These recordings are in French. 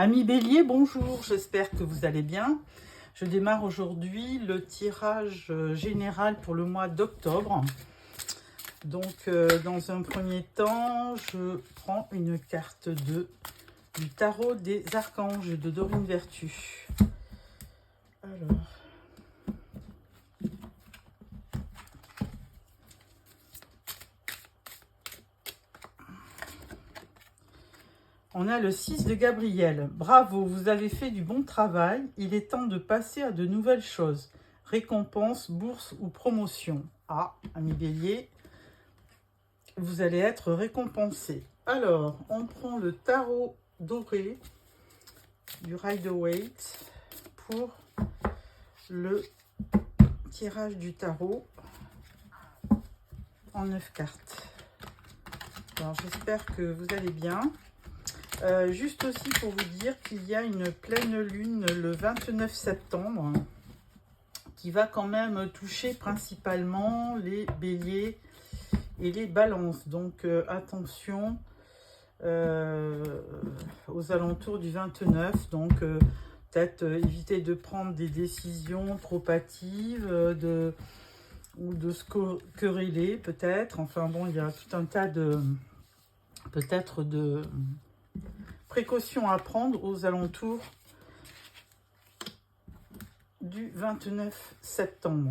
Amis Bélier, bonjour, j'espère que vous allez bien. Je démarre aujourd'hui le tirage général pour le mois d'octobre. Donc, dans un premier temps, je prends une carte du tarot des archanges de Dorine Vertu. Alors, on a le 6 de Gabriel. Bravo, vous avez fait du bon travail. Il est temps de passer à de nouvelles choses. Récompense, bourse ou promotion. Ah, ami Bélier, vous allez être récompensé. Alors, on prend le tarot doré du Rider-Waite pour le tirage du tarot en 9 cartes. Alors, j'espère que vous allez bien. Juste aussi pour vous dire qu'il y a une pleine lune le 29 septembre qui va quand même toucher principalement les béliers et les balances. Donc attention aux alentours du 29. Donc peut-être éviter de prendre des décisions trop hâtives ou de se quereller peut-être. Enfin bon, il y a tout un tas de peut-être de précautions à prendre aux alentours du 29 septembre.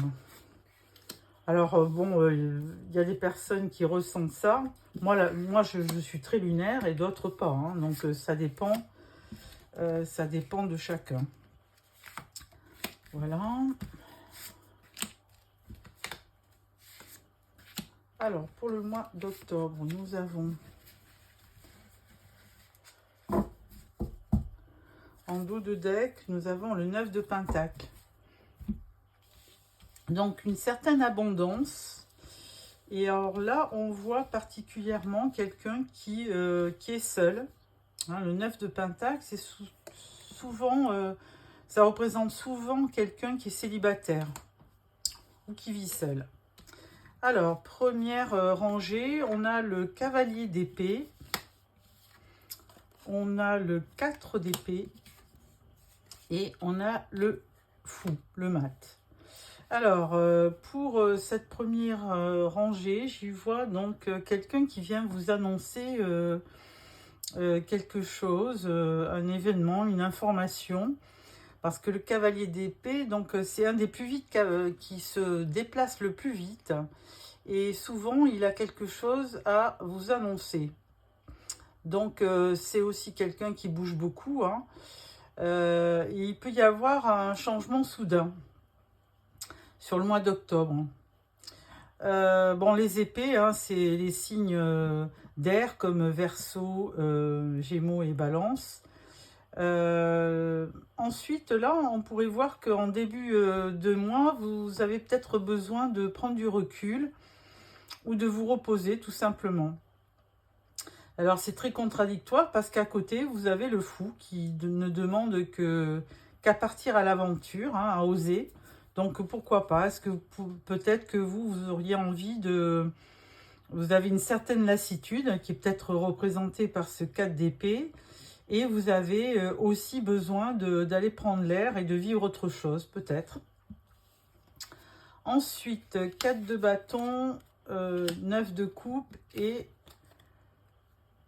Alors bon, il y a des personnes qui ressentent ça. Moi je suis très lunaire et d'autres pas. Hein. Donc ça dépend de chacun. Voilà. Alors pour le mois d'octobre, nous avons en dos de deck, nous avons le 9 de Pentacle. Donc, une certaine abondance. Et alors là, on voit particulièrement quelqu'un qui est seul. Hein, le 9 de Pentacle, c'est souvent, ça représente souvent quelqu'un qui est célibataire ou qui vit seul. Alors, première rangée, on a le cavalier d'épée. On a le 4 d'épée. Et on a le fou, le mat. Alors, pour cette première rangée, j'y vois donc quelqu'un qui vient vous annoncer quelque chose, un événement, une information. Parce que le cavalier d'épée, donc c'est un des plus vite qui se déplace le plus vite. Et souvent, il a quelque chose à vous annoncer. Donc, c'est aussi quelqu'un qui bouge beaucoup, hein. Il peut y avoir un changement soudain sur le mois d'octobre. Bon, les épées, hein, c'est les signes d'air comme Verseau, Gémeaux et Balance. Ensuite, là, on pourrait voir qu'en début de mois, vous avez peut-être besoin de prendre du recul ou de vous reposer tout simplement. Alors, c'est très contradictoire parce qu'à côté, vous avez le fou qui ne demande qu'à partir à l'aventure, hein, à oser. Donc, pourquoi pas? Est-ce que peut-être que vous auriez envie de... Vous avez une certaine lassitude qui est peut-être représentée par ce 4 d'épée. Et vous avez aussi besoin d'aller prendre l'air et de vivre autre chose, peut-être. Ensuite, 4 de bâton, 9 de coupe et...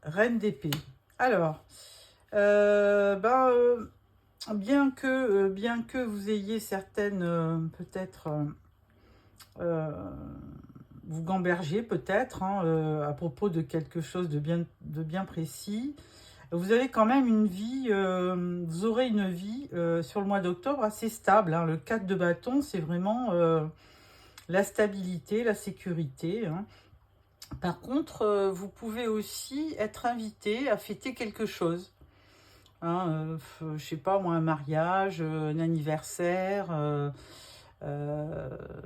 Reine d'épée. Alors, bien que vous ayez certaines, peut-être, vous gambergez peut-être, hein, à propos de quelque chose de bien précis, vous avez quand même une vie, vous aurez une vie sur le mois d'octobre assez stable. Hein. Le 4 de bâton, c'est vraiment la stabilité, la sécurité, hein. Par contre, vous pouvez aussi être invité à fêter quelque chose. Hein, je sais pas moi, un mariage, un anniversaire.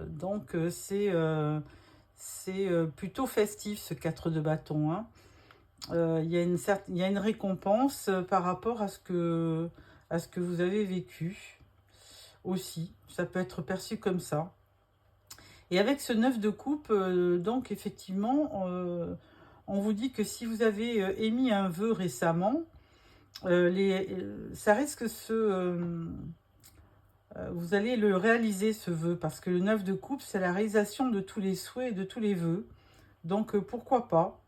Donc, c'est plutôt festif, ce 4 de bâton. Hein. Il y a une récompense par rapport à ce que vous avez vécu aussi. Ça peut être perçu comme ça. Et avec ce 9 de coupe, donc effectivement, on vous dit que si vous avez émis un vœu récemment, ça risque vous allez le réaliser, ce vœu, parce que le 9 de coupe, c'est la réalisation de tous les souhaits et de tous les vœux. Donc, pourquoi pas.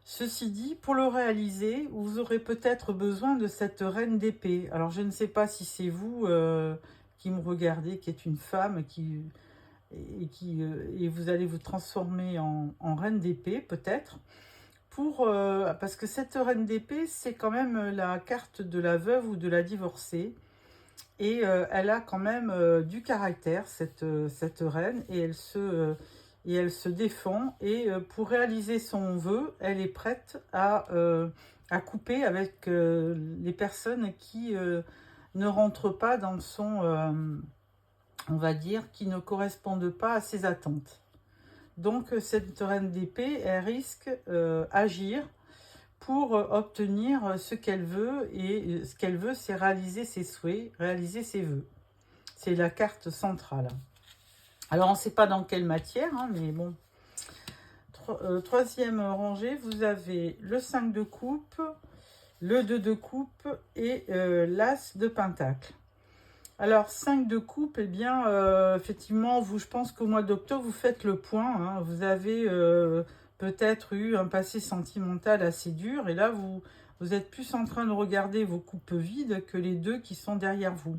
Ceci dit, pour le réaliser, vous aurez peut-être besoin de cette reine d'épée. Alors, je ne sais pas si c'est vous qui me regardez, qui est une femme, et vous allez vous transformer en reine d'épée, peut-être. Parce que cette reine d'épée, c'est quand même la carte de la veuve ou de la divorcée. Et elle a quand même du caractère, cette reine, et elle se défend. Et pour réaliser son vœu, elle est prête à couper avec les personnes qui ne rentrent pas dans son, on va dire, qui ne correspondent pas à ses attentes. Donc cette reine d'épée, elle risque d'agir pour obtenir ce qu'elle veut, et ce qu'elle veut, c'est réaliser ses souhaits, réaliser ses vœux. C'est la carte centrale. Alors, on ne sait pas dans quelle matière, hein, mais bon. Troisième rangée, vous avez le 5 de coupe, le 2 de coupe et l'as de pentacle. Alors, 5 de coupe, eh bien, effectivement, je pense qu'au mois d'octobre, vous faites le point. Hein, vous avez peut-être eu un passé sentimental assez dur, et là, vous êtes plus en train de regarder vos coupes vides que les deux qui sont derrière vous.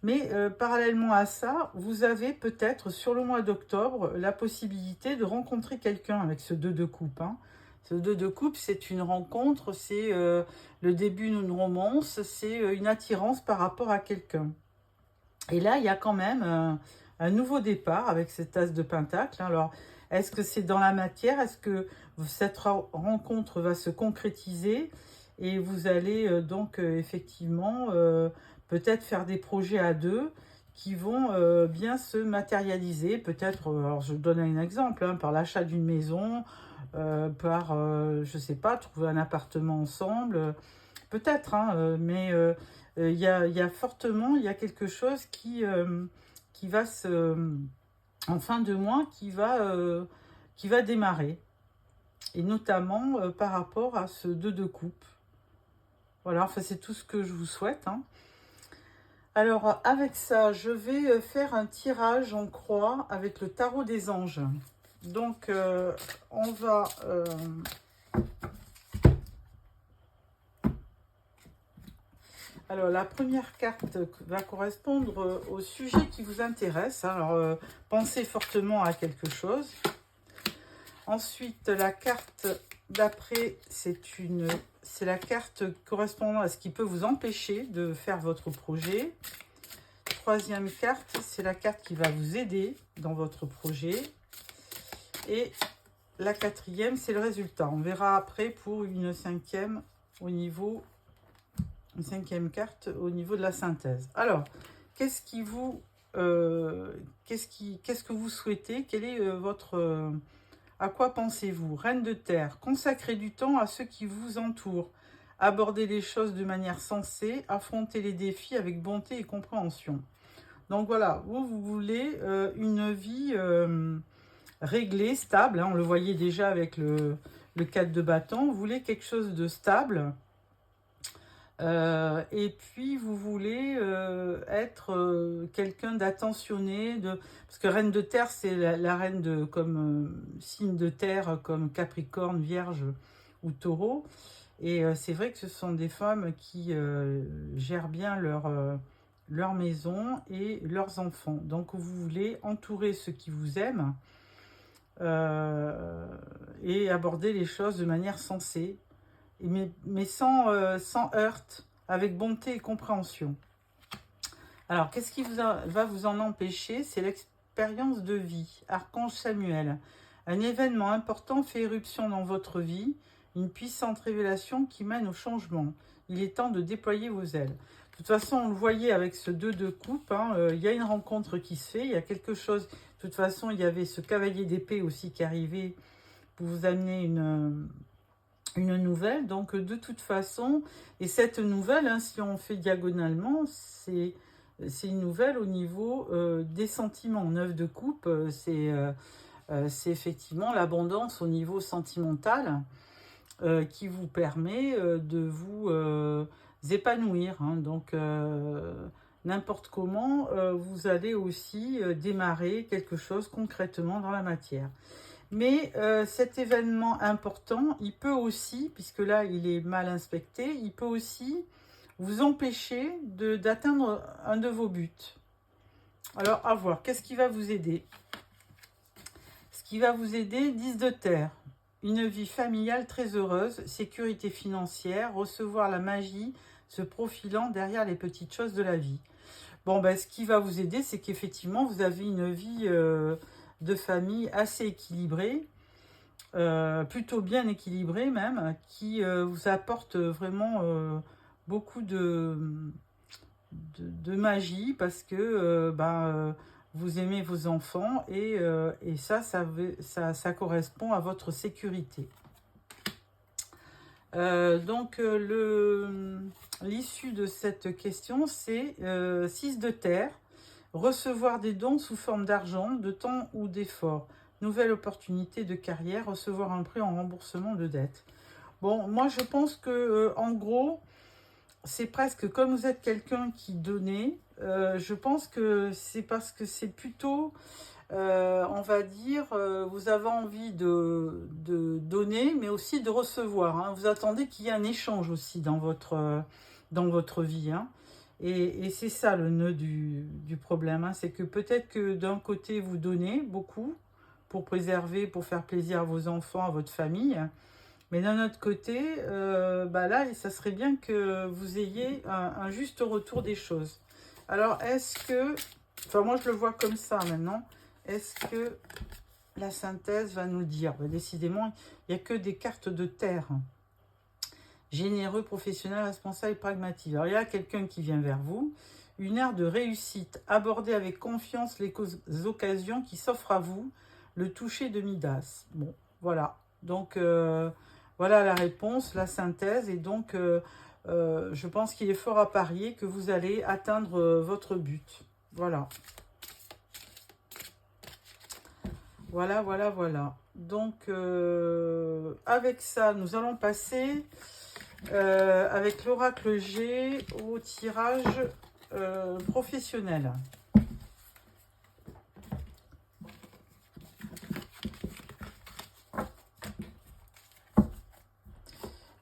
Mais parallèlement à ça, vous avez peut-être sur le mois d'octobre la possibilité de rencontrer quelqu'un avec ce 2 de coupe. Hein. Ce 2 de coupe, c'est une rencontre, c'est le début d'une romance, c'est une attirance par rapport à quelqu'un. Et là, il y a quand même un nouveau départ avec cet as de pentacle. Alors, est-ce que c'est dans la matière? Est-ce que cette rencontre va se concrétiser? Et vous allez donc effectivement peut-être faire des projets à deux qui vont bien se matérialiser. Peut-être, alors je donne un exemple, hein, par l'achat d'une maison, par, je ne sais pas, trouver un appartement ensemble. Peut-être, hein, mais il y a fortement, il y a quelque chose qui va en fin de mois, qui va démarrer. Et notamment par rapport à ce 2 de coupe. Voilà, enfin c'est tout ce que je vous souhaite. Hein. Alors avec ça, je vais faire un tirage en croix avec le tarot des anges. Donc on va... Alors, la première carte va correspondre au sujet qui vous intéresse. Alors, pensez fortement à quelque chose. Ensuite, la carte d'après, c'est la carte correspondant à ce qui peut vous empêcher de faire votre projet. Troisième carte, c'est la carte qui va vous aider dans votre projet. Et la quatrième, c'est le résultat. On verra après pour une cinquième au niveau... Une cinquième carte au niveau de la synthèse. Alors, qu'est-ce que vous souhaitez? Quel est votre... à quoi pensez-vous? Reine de terre, consacrez du temps à ceux qui vous entourent. Abordez les choses de manière sensée. Affrontez les défis avec bonté et compréhension. Donc voilà, vous voulez une vie réglée, stable. Hein, on le voyait déjà avec le 4 de bâton. Vous voulez quelque chose de stable. Et puis vous voulez être quelqu'un d'attentionné, parce que reine de terre, c'est la reine de comme signe de terre, comme Capricorne, Vierge ou Taureau. Et c'est vrai que ce sont des femmes qui gèrent bien leur maison et leurs enfants. Donc vous voulez entourer ceux qui vous aiment et aborder les choses de manière sensée. Mais sans heurte, avec bonté et compréhension. Alors, qu'est-ce qui va vous en empêcher? C'est l'expérience de vie. Archange Samuel. Un événement important fait éruption dans votre vie, une puissante révélation qui mène au changement. Il est temps de déployer vos ailes. De toute façon, on le voyait avec ce 2 de coupe, hein, y a une rencontre qui se fait, il y a quelque chose. De toute façon, il y avait ce cavalier d'épée aussi qui arrivait pour vous amener une nouvelle. Donc de toute façon, et cette nouvelle, hein, si on fait diagonalement, c'est une nouvelle au niveau des sentiments. 9 de coupe, c'est effectivement l'abondance au niveau sentimental. qui vous permet de vous épanouir. Hein. Donc, n'importe comment, vous allez aussi démarrer quelque chose concrètement dans la matière. Mais cet événement important, il peut aussi, puisque là il est mal inspecté, il peut aussi vous empêcher d'atteindre un de vos buts. Alors, à voir, qu'est-ce qui va vous aider? Ce qui va vous aider, 10 de terre. Une vie familiale très heureuse, sécurité financière, recevoir la magie se profilant derrière les petites choses de la vie. Bon, ben, ce qui va vous aider, c'est qu'effectivement, vous avez une vie de famille assez équilibrée, plutôt bien équilibrée même, qui vous apporte vraiment beaucoup de magie, parce que vous aimez vos enfants et ça correspond à votre sécurité. Donc l'issue de cette question, c'est 6 de terre, recevoir des dons sous forme d'argent, de temps ou d'effort, nouvelle opportunité de carrière, recevoir un prêt en remboursement de dette. Bon, moi je pense que en gros, c'est presque comme vous êtes quelqu'un qui donnait, je pense que c'est parce que c'est plutôt, on va dire, vous avez envie de donner, mais aussi de recevoir. Hein. Vous attendez qu'il y ait un échange aussi dans votre vie. Hein. Et c'est ça le nœud du problème. Hein. C'est que peut-être que d'un côté, vous donnez beaucoup pour préserver, pour faire plaisir à vos enfants, à votre famille. Mais d'un autre côté, là, ça serait bien que vous ayez un juste retour des choses. Alors, est-ce que... Enfin, moi, je le vois comme ça maintenant. Est-ce que la synthèse va nous dire? Décidément, il n'y a que des cartes de terre. Généreux, professionnel, responsable et pragmatique. Alors, il y a quelqu'un qui vient vers vous. Une ère de réussite. Abordez avec confiance les occasions qui s'offrent à vous. Le toucher de Midas. Bon, voilà. Donc... voilà la réponse, la synthèse. Et donc, je pense qu'il est fort à parier que vous allez atteindre votre but. Voilà. Voilà, voilà, voilà. Donc, avec ça, nous allons passer, avec l'oracle G, au tirage professionnel.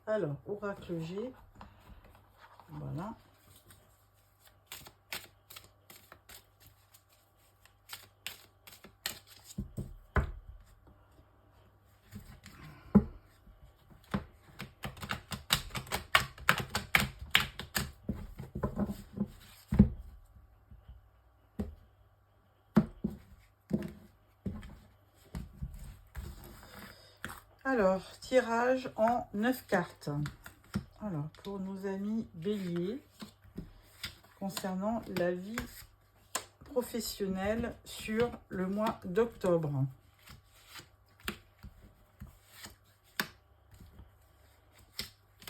Alors, oracle G, voilà. Alors, tirage en 9 cartes. Alors, pour nos amis béliers, concernant la vie professionnelle sur le mois d'octobre.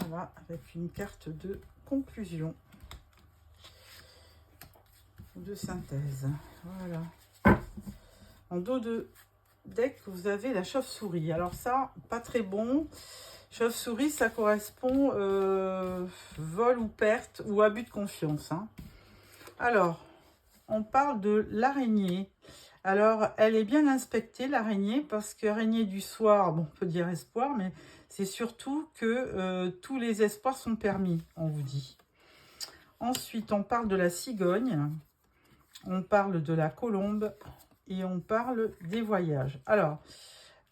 Voilà, avec une carte de conclusion, de synthèse. Voilà. En dos de deck, vous avez la chauve-souris. Alors ça, pas très bon. Chauve-souris, ça correspond vol ou perte ou abus de confiance. Hein. Alors, on parle de l'araignée. Alors, elle est bien inspectée, l'araignée, parce qu'araignée du soir, bon, on peut dire espoir, mais c'est surtout que tous les espoirs sont permis, on vous dit. Ensuite, on parle de la cigogne, on parle de la colombe et on parle des voyages. Alors,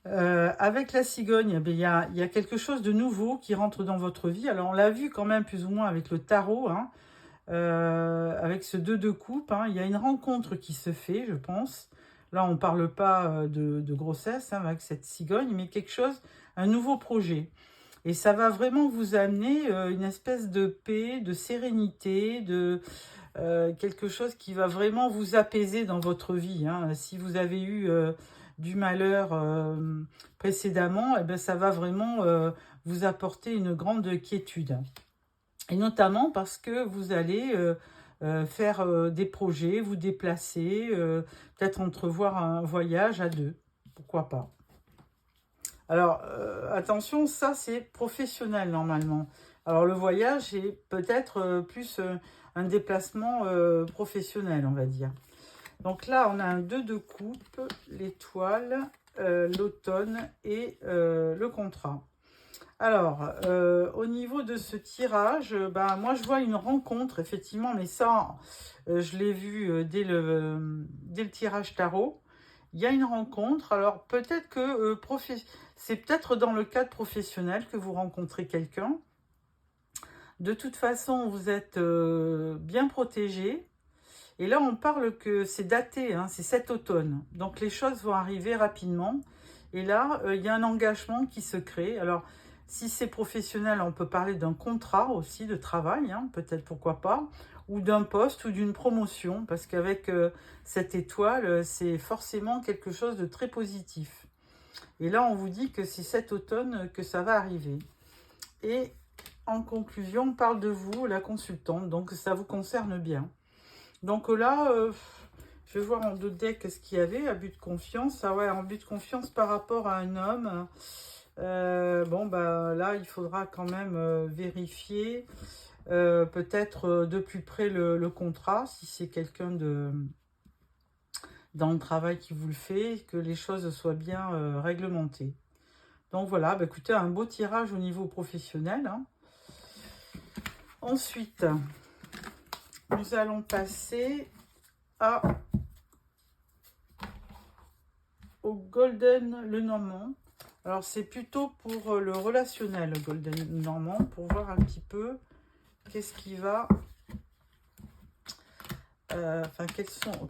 avec la cigogne, il y a quelque chose de nouveau qui rentre dans votre vie. Alors, on l'a vu quand même plus ou moins avec le tarot, hein, avec ce 2 de coupe. Hein, il y a une rencontre qui se fait, je pense. Là, on ne parle pas de grossesse hein, avec cette cigogne, mais quelque chose, un nouveau projet. Et ça va vraiment vous amener une espèce de paix, de sérénité, de quelque chose qui va vraiment vous apaiser dans votre vie. Hein. Si vous avez eu du malheur précédemment, eh bien, ça va vraiment vous apporter une grande quiétude. Et notamment parce que vous allez faire des projets, vous déplacer, peut-être entrevoir un voyage à deux. Pourquoi pas. Alors, attention, ça c'est professionnel normalement. Alors le voyage est peut-être plus un déplacement professionnel, on va dire. Donc là, on a un 2 de coupe, l'étoile, l'automne et le contrat. Alors, au niveau de ce tirage, ben, moi je vois une rencontre, effectivement, mais ça, je l'ai vu dès le tirage tarot. Il y a une rencontre, alors peut-être que c'est peut-être dans le cadre professionnel que vous rencontrez quelqu'un. De toute façon, vous êtes bien protégé. Et là, on parle que c'est daté, hein, c'est cet automne. Donc les choses vont arriver rapidement. Et là, il y a un engagement qui se crée. Alors, si c'est professionnel, on peut parler d'un contrat aussi de travail, hein, peut-être pourquoi pas, ou d'un poste ou d'une promotion, parce qu'avec cette étoile, c'est forcément quelque chose de très positif. Et là, on vous dit que c'est cet automne que ça va arriver. Et en conclusion, on parle de vous, la consultante, donc ça vous concerne bien. Donc là, je vais voir en 2 decks ce qu'il y avait, abus de confiance. Ah ouais, abus de confiance par rapport à un homme. Bon, bah là, il faudra quand même vérifier peut-être de plus près le contrat, si c'est quelqu'un dans le travail qui vous le fait, que les choses soient bien réglementées. Donc voilà, bah écoutez, un beau tirage au niveau professionnel, hein. Ensuite, nous allons passer au Golden le Normand. Alors c'est plutôt pour le relationnel, le Golden Normand, pour voir un petit peu qu'est-ce qui va...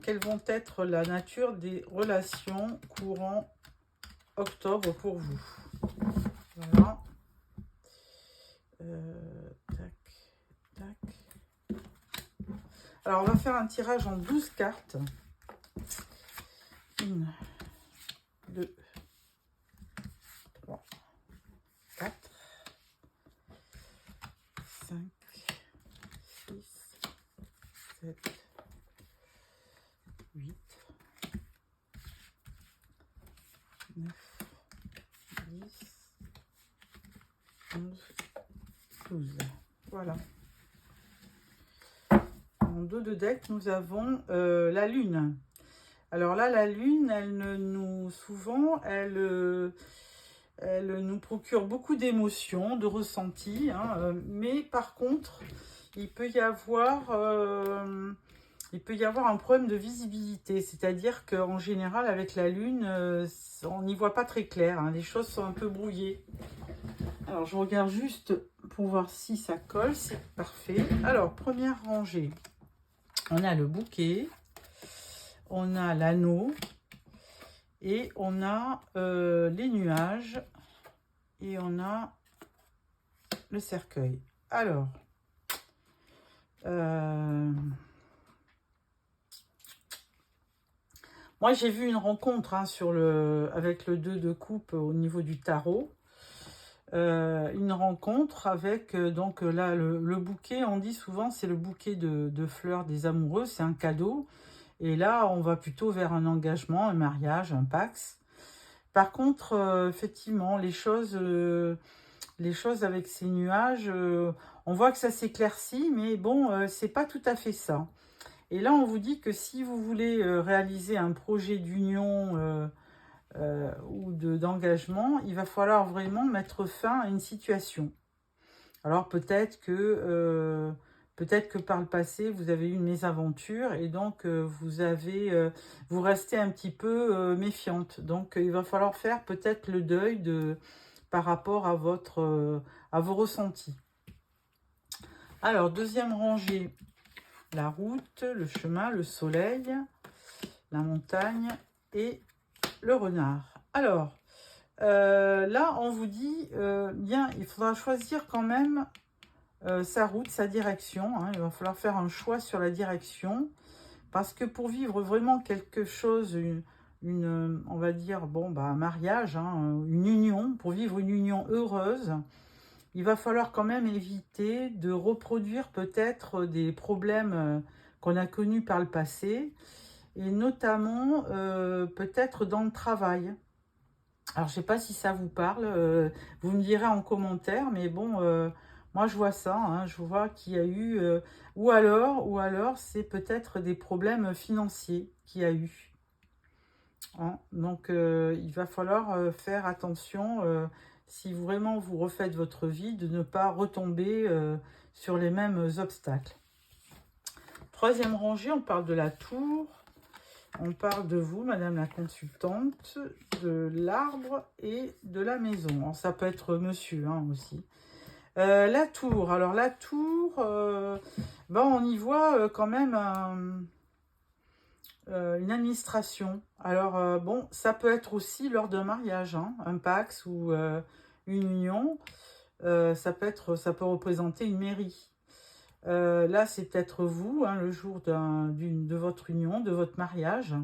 quelles vont être la nature des relations courant octobre pour vous. Voilà. Tac, tac. Alors, on va faire un tirage en 12 cartes. 1, 2, 3, 4, 5, 6, 7, 8, 9, 10, 11, 12. Voilà. En 2 de deck, nous avons la lune. Alors là, la lune, souvent, elle nous procure beaucoup d'émotions, de ressentis, hein, mais par contre, il peut y avoir un problème de visibilité, c'est-à-dire qu'en général, avec la lune, on n'y voit pas très clair, hein, les choses sont un peu brouillées. Alors, je regarde juste pour voir si ça colle, c'est parfait. Alors, première rangée, on a le bouquet, on a l'anneau, et on a les nuages, et on a le cercueil. Alors, moi j'ai vu une rencontre, hein, avec le 2 de coupe au niveau du tarot. Une rencontre avec, donc là, le bouquet, on dit souvent, c'est le bouquet de fleurs des amoureux, c'est un cadeau. Et là, on va plutôt vers un engagement, un mariage, un pax. Par contre, effectivement, les choses avec ces nuages, on voit que ça s'éclaircit, mais bon, c'est pas tout à fait ça. Et là, on vous dit que si vous voulez réaliser un projet d'union ou d'engagement, il va falloir vraiment mettre fin à une situation. Alors peut-être que par le passé, vous avez eu une mésaventure et donc vous restez un petit peu méfiante. Donc il va falloir faire peut-être le deuil par rapport à vos ressentis. Alors, deuxième rangée, la route, le chemin, le soleil, la montagne et le renard. Alors, là, on vous dit, bien, il faudra choisir quand même sa route, sa direction, hein. Il va falloir faire un choix sur la direction. Parce que pour vivre vraiment quelque chose, on va dire, bon, bah, un mariage, hein, une union, pour vivre une union heureuse, il va falloir quand même éviter de reproduire peut-être des problèmes qu'on a connus par le passé, et notamment peut-être dans le travail. Alors, je sais pas si ça vous parle, vous me direz en commentaire, mais bon, moi je vois ça, hein, je vois qu'il y a eu, ou alors c'est peut-être des problèmes financiers qu'il y a eu. Hein. Donc, il va falloir faire attention, si vraiment vous refaites votre vie, de ne pas retomber sur les mêmes obstacles. Troisième rangée, on parle de la tour. On parle de vous, madame la consultante, de l'arbre et de la maison. Alors, ça peut être monsieur hein, aussi. La tour. Alors, la tour, on y voit quand même une administration. Alors, bon, ça peut être aussi lors d'un mariage, hein, un Pacs ou une union. Ça peut représenter une mairie. Là, c'est peut-être vous, hein, le jour de votre union, de votre mariage.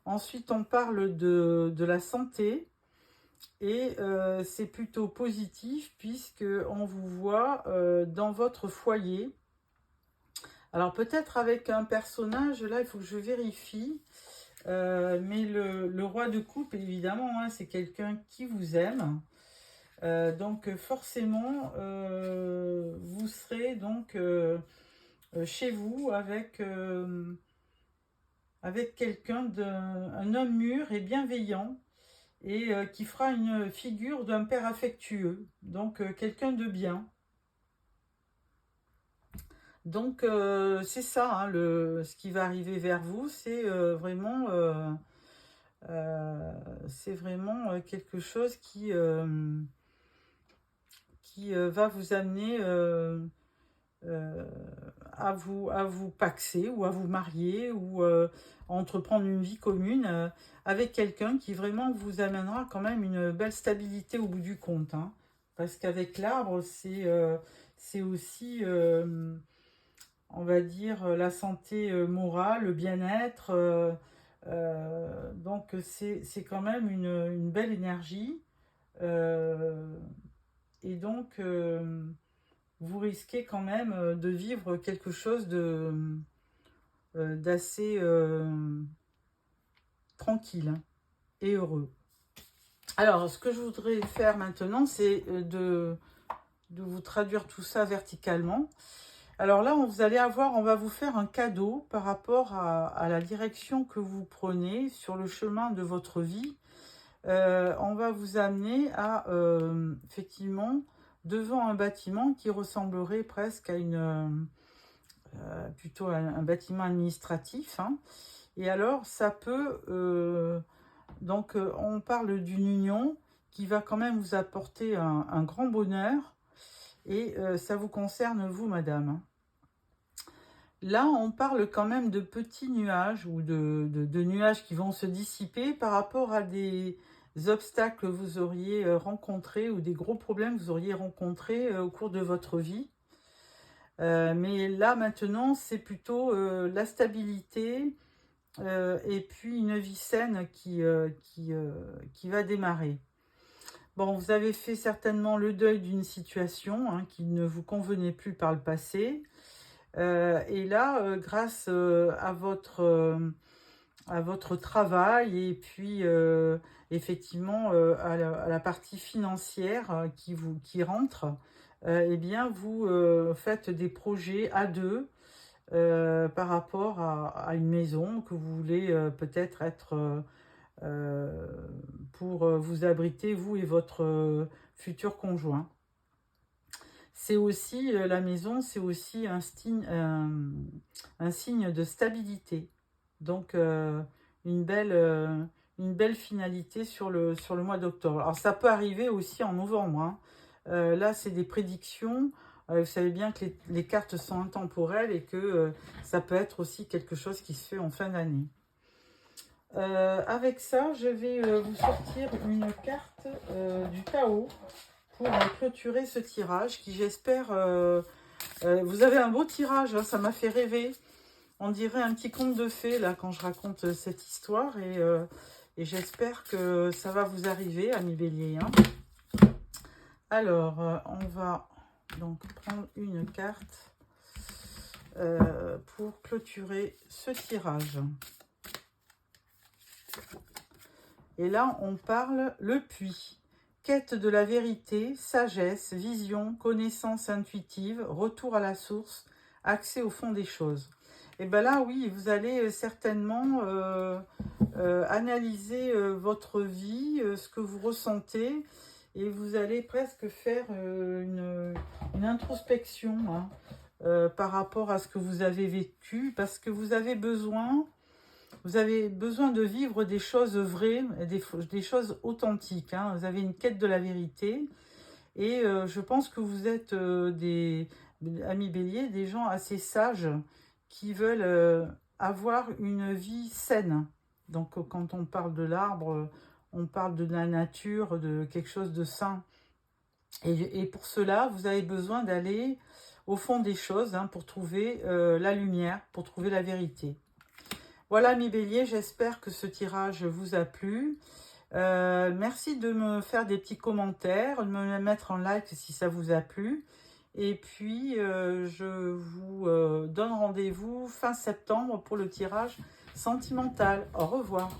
Ensuite, on parle de la santé et c'est plutôt positif puisque on vous voit dans votre foyer. Alors peut-être avec un personnage, là il faut que je vérifie, mais le roi de coupe évidemment, hein, c'est quelqu'un qui vous aime. Donc forcément, vous serez donc chez vous avec quelqu'un, un homme mûr et bienveillant, et qui fera une figure d'un père affectueux, donc quelqu'un de bien. Donc c'est ça, hein, ce qui va arriver vers vous, c'est vraiment quelque chose qui va vous amener à vous paxer ou à vous marier ou à entreprendre une vie commune avec quelqu'un qui vraiment vous amènera quand même une belle stabilité au bout du compte. Hein. Parce qu'avec l'arbre, c'est aussi, on va dire, la santé morale, le bien-être. Donc c'est quand même une belle énergie. Et donc vous risquez quand même de vivre quelque chose d'assez tranquille et heureux. Alors, ce que je voudrais faire maintenant, c'est de vous traduire tout ça verticalement. Alors là, vous allez avoir, on va vous faire un cadeau par rapport à la direction que vous prenez sur le chemin de votre vie. On va vous amener à, effectivement, devant un bâtiment qui ressemblerait presque à plutôt un bâtiment administratif. Hein. Et alors, ça peut... donc, on parle d'une union qui va quand même vous apporter un grand bonheur. Et ça vous concerne, vous, madame. Là, on parle quand même de petits nuages ou de nuages qui vont se dissiper par rapport à des obstacles que vous auriez rencontrés ou des gros problèmes que vous auriez rencontrés au cours de votre vie. Mais là, maintenant, c'est plutôt la stabilité et puis une vie saine qui va démarrer. Bon, vous avez fait certainement le deuil d'une situation hein, qui ne vous convenait plus par le passé. Et là, grâce à votre travail et puis effectivement à la partie financière qui rentre, eh bien vous faites des projets à deux par rapport à une maison que vous voulez peut-être être pour vous abriter, vous et votre futur conjoint. C'est aussi, la maison, c'est aussi un signe de stabilité. Donc, une belle finalité sur le mois d'octobre. Alors, ça peut arriver aussi en novembre. Hein. Là, c'est des prédictions. Vous savez bien que les cartes sont intemporelles et que ça peut être aussi quelque chose qui se fait en fin d'année. Avec ça, je vais vous sortir une carte du Tao pour clôturer ce tirage qui, j'espère, vous avez un beau tirage, hein, ça m'a fait rêver. On dirait un petit conte de fées là quand je raconte cette histoire et j'espère que ça va vous arriver, amis béliers. Hein. Alors, on va donc prendre une carte pour clôturer ce tirage. Et là, on parle le puits. Quête de la vérité, sagesse, vision, connaissance intuitive, retour à la source, accès au fond des choses. Et bien là, oui, vous allez certainement analyser votre vie, ce que vous ressentez, et vous allez presque faire une introspection, hein, par rapport à ce que vous avez vécu, parce que vous avez besoin de vivre des choses vraies, des choses authentiques, hein. Vous avez une quête de la vérité, et je pense que vous êtes amis bélier, des gens assez sages qui veulent avoir une vie saine. Donc quand on parle de l'arbre, on parle de la nature, de quelque chose de sain. Et pour cela, vous avez besoin d'aller au fond des choses, hein, pour trouver la lumière, pour trouver la vérité. Voilà, amis béliers, j'espère que ce tirage vous a plu. Merci de me faire des petits commentaires, de me mettre en like si ça vous a plu. Et puis, je vous donne rendez-vous fin septembre pour le tirage sentimental. Au revoir.